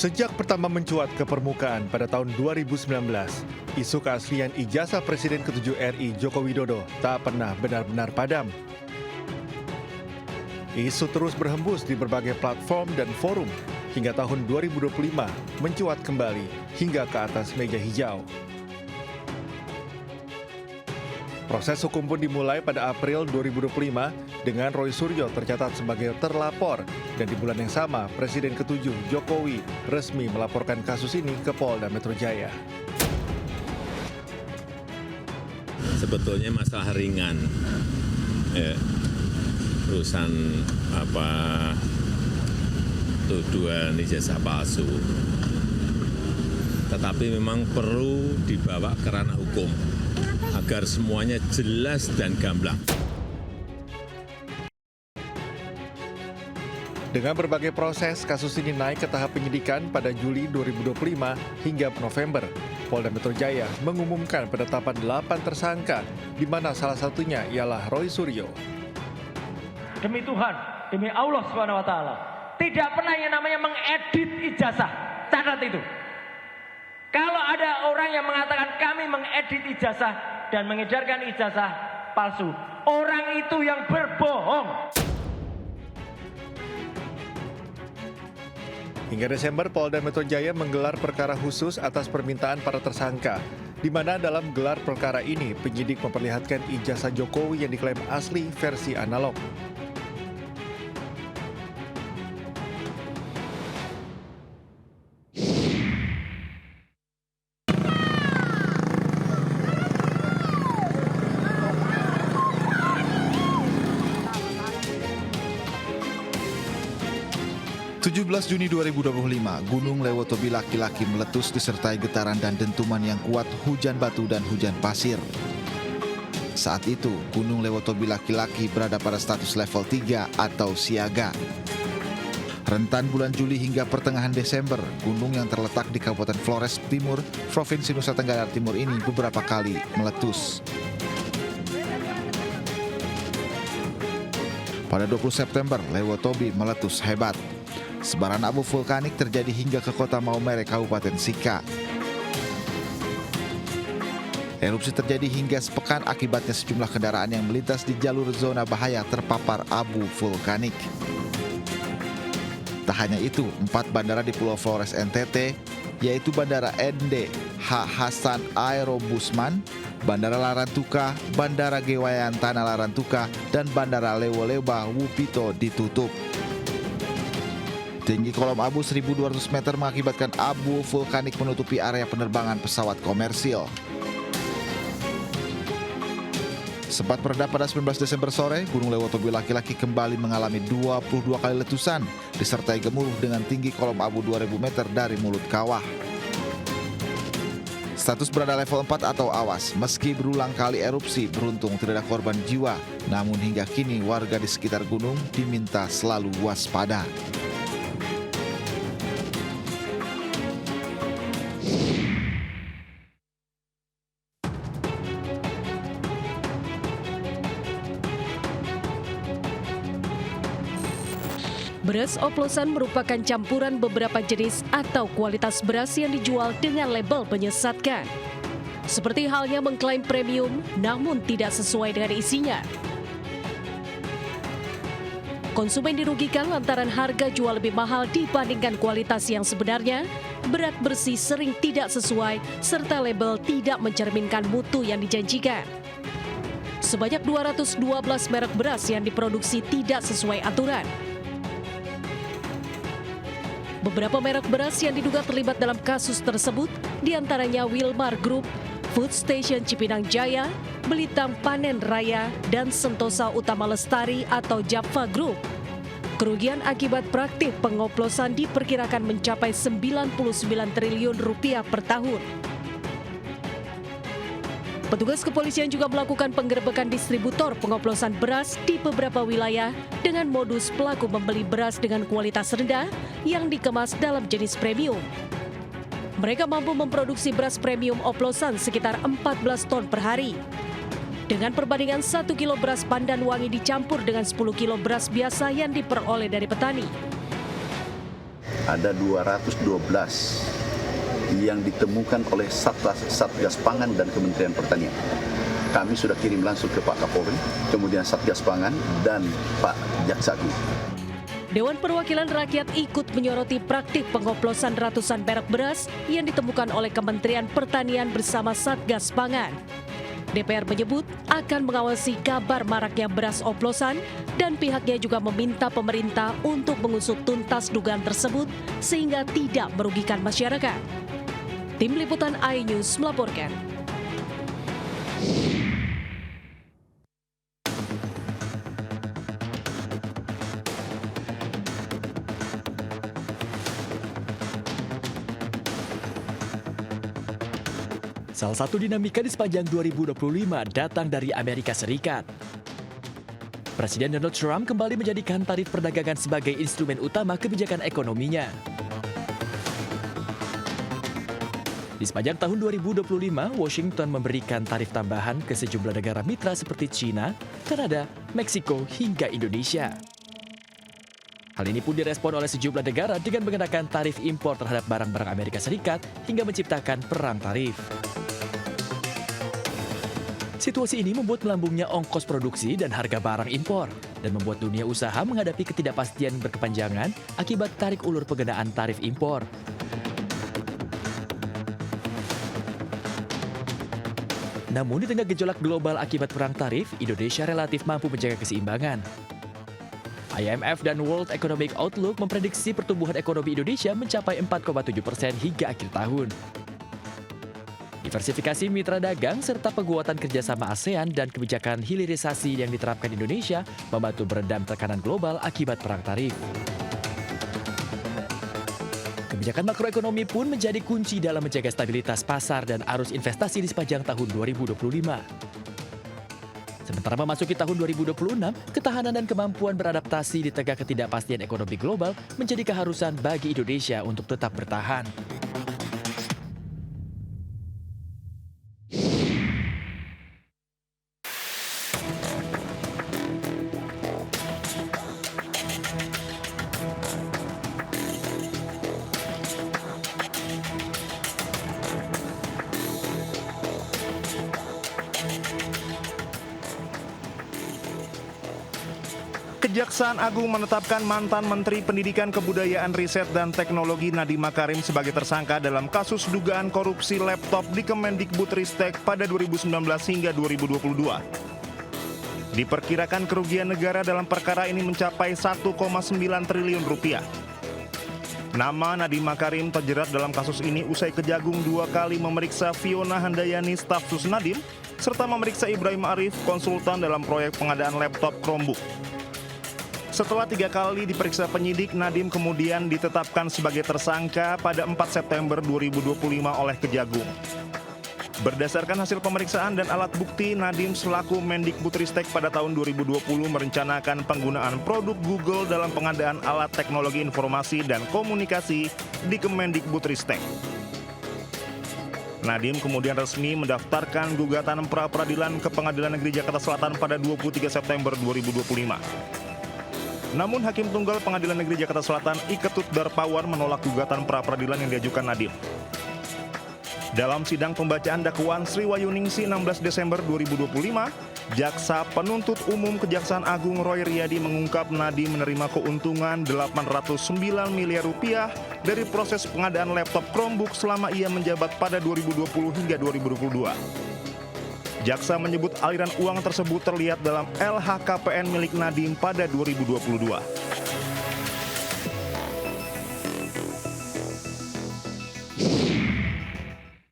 Sejak pertama mencuat ke permukaan pada tahun 2019, isu keaslian ijazah Presiden ke-7 RI Joko Widodo tak pernah benar-benar padam. Isu terus berhembus di berbagai platform dan forum, hingga tahun 2025 mencuat kembali hingga ke atas meja hijau. Proses hukum pun dimulai pada April 2025 dengan Roy Suryo tercatat sebagai terlapor, dan di bulan yang sama Presiden ke-7 Jokowi resmi melaporkan kasus ini ke Polda Metro Jaya. Sebetulnya masalah ringan, urusan tuduhan ijazah palsu, tetapi memang perlu dibawa ke ranah hukum agar semuanya jelas dan gamblang. Dengan berbagai proses, kasus ini naik ke tahap penyidikan pada Juli 2025 hingga November. Polda Metro Jaya mengumumkan penetapan 8 tersangka, di mana salah satunya ialah Roy Suryo. Demi Tuhan, demi Allah SWT, tidak pernah yang namanya mengedit ijazah. Catat itu. Kalau ada orang yang mengatakan kami mengedit ijazah dan mengedarkan ijazah palsu, orang itu yang berbohong. Hingga Desember, Polda Metro Jaya menggelar perkara khusus atas permintaan para tersangka, di mana dalam gelar perkara ini penyidik memperlihatkan ijazah Jokowi yang diklaim asli versi analog. Juni 2025, Gunung Lewotobi laki-laki meletus disertai getaran dan dentuman yang kuat, hujan batu dan hujan pasir. Saat itu, Gunung Lewotobi laki-laki berada pada status level 3 atau siaga. Rentan bulan Juli hingga pertengahan Desember, gunung yang terletak di Kabupaten Flores Timur, Provinsi Nusa Tenggara Timur ini beberapa kali meletus. Pada 20 September, Lewotobi meletus hebat. Sebaran abu vulkanik terjadi hingga ke kota Maumere, Kabupaten Sika. Erupsi terjadi hingga sepekan, akibatnya sejumlah kendaraan yang melintas di jalur zona bahaya terpapar abu vulkanik. Tak hanya itu, 4 bandara di Pulau Flores NTT, yaitu Bandara Ende H. Hasan Aero Busman, Bandara Larantuka, Bandara Gewayantana Larantuka, dan Bandara Lewo-Leba Wupito ditutup. Tinggi kolom abu 1.200 meter mengakibatkan abu vulkanik menutupi area penerbangan pesawat komersil. Sempat meredah pada 19 Desember sore, Gunung Lewotobi laki-laki kembali mengalami 22 kali letusan, disertai gemuruh dengan tinggi kolom abu 2.000 meter dari mulut kawah. Status berada level 4 atau awas. Meski berulang kali erupsi, beruntung tidak ada korban jiwa. Namun hingga kini warga di sekitar gunung diminta selalu waspada. Beras oplosan merupakan campuran beberapa jenis atau kualitas beras yang dijual dengan label menyesatkan. Seperti halnya mengklaim premium, namun tidak sesuai dengan isinya. Konsumen dirugikan lantaran harga jual lebih mahal dibandingkan kualitas yang sebenarnya, berat bersih sering tidak sesuai, serta label tidak mencerminkan mutu yang dijanjikan. Sebanyak 212 merek beras yang diproduksi tidak sesuai aturan. Beberapa merek beras yang diduga terlibat dalam kasus tersebut, diantaranya Wilmar Group, Food Station Cipinang Jaya, Belitang Panen Raya, dan Sentosa Utama Lestari atau Japfa Group. Kerugian akibat praktik pengoplosan diperkirakan mencapai 99 triliun rupiah per tahun. Petugas kepolisian juga melakukan penggerebekan distributor pengoplosan beras di beberapa wilayah dengan modus pelaku membeli beras dengan kualitas rendah yang dikemas dalam jenis premium. Mereka mampu memproduksi beras premium oplosan sekitar 14 ton per hari. Dengan perbandingan 1 kilo beras pandan wangi dicampur dengan 10 kilo beras biasa yang diperoleh dari petani. ada 212 yang ditemukan oleh Satgas Pangan dan Kementerian Pertanian. Kami sudah kirim langsung ke Pak Kapolri, kemudian Satgas Pangan dan Pak Jaksa Agung. Dewan Perwakilan Rakyat ikut menyoroti praktik pengoplosan ratusan merek beras yang ditemukan oleh Kementerian Pertanian bersama Satgas Pangan. DPR menyebut akan mengawasi kabar maraknya beras oplosan dan pihaknya juga meminta pemerintah untuk mengusut tuntas dugaan tersebut sehingga tidak merugikan masyarakat. Tim Liputan iNews melaporkan. Salah satu dinamika di sepanjang 2025 datang dari Amerika Serikat. Presiden Donald Trump kembali menjadikan tarif perdagangan sebagai instrumen utama kebijakan ekonominya. Di sepanjang tahun 2025, Washington memberikan tarif tambahan ke sejumlah negara mitra seperti China, Kanada, Meksiko, hingga Indonesia. Hal ini pun direspon oleh sejumlah negara dengan mengenakan tarif impor terhadap barang-barang Amerika Serikat hingga menciptakan perang tarif. Situasi ini membuat melambungnya ongkos produksi dan harga barang impor dan membuat dunia usaha menghadapi ketidakpastian berkepanjangan akibat tarik ulur pengenaan tarif impor. Namun di tengah gejolak global akibat perang tarif, Indonesia relatif mampu menjaga keseimbangan. IMF dan World Economic Outlook memprediksi pertumbuhan ekonomi Indonesia mencapai 4,7% hingga akhir tahun. Diversifikasi mitra dagang serta penguatan kerjasama ASEAN dan kebijakan hilirisasi yang diterapkan Indonesia membantu meredam tekanan global akibat perang tarif. Kebijakan makroekonomi pun menjadi kunci dalam menjaga stabilitas pasar dan arus investasi di sepanjang tahun 2025. Sementara memasuki tahun 2026, ketahanan dan kemampuan beradaptasi di tengah ketidakpastian ekonomi global menjadi keharusan bagi Indonesia untuk tetap bertahan. Kejaksaan Agung menetapkan mantan Menteri Pendidikan Kebudayaan Riset dan Teknologi Nadiem Makarim sebagai tersangka dalam kasus dugaan korupsi laptop di Kemendikbudristek pada 2019 hingga 2022. Diperkirakan kerugian negara dalam perkara ini mencapai 1,9 triliun rupiah. Nama Nadiem Makarim terjerat dalam kasus ini usai Kejagung 2 kali memeriksa Fiona Handayani, staf sus Nadiem, serta memeriksa Ibrahim Arif, konsultan dalam proyek pengadaan laptop Chromebook. Setelah 3 kali diperiksa penyidik, Nadiem kemudian ditetapkan sebagai tersangka pada 4 September 2025 oleh Kejagung. Berdasarkan hasil pemeriksaan dan alat bukti, Nadiem selaku Mendikbudristek pada tahun 2020 merencanakan penggunaan produk Google dalam pengadaan alat teknologi informasi dan komunikasi di Kemendikbudristek. Nadiem kemudian resmi mendaftarkan gugatan pra-peradilan ke Pengadilan Negeri Jakarta Selatan pada 23 September 2025. Namun Hakim Tunggal Pengadilan Negeri Jakarta Selatan Iketut Darpawar menolak gugatan pra-peradilan yang diajukan Nadiem. Dalam sidang pembacaan dakwaan Sriwayuningsi 16 Desember 2025, Jaksa Penuntut Umum Kejaksaan Agung Roy Riyadi mengungkap Nadiem menerima keuntungan 809 miliar rupiah dari proses pengadaan laptop Chromebook selama ia menjabat pada 2020 hingga 2022. Jaksa menyebut aliran uang tersebut terlihat dalam LHKPN milik Nadiem pada 2022.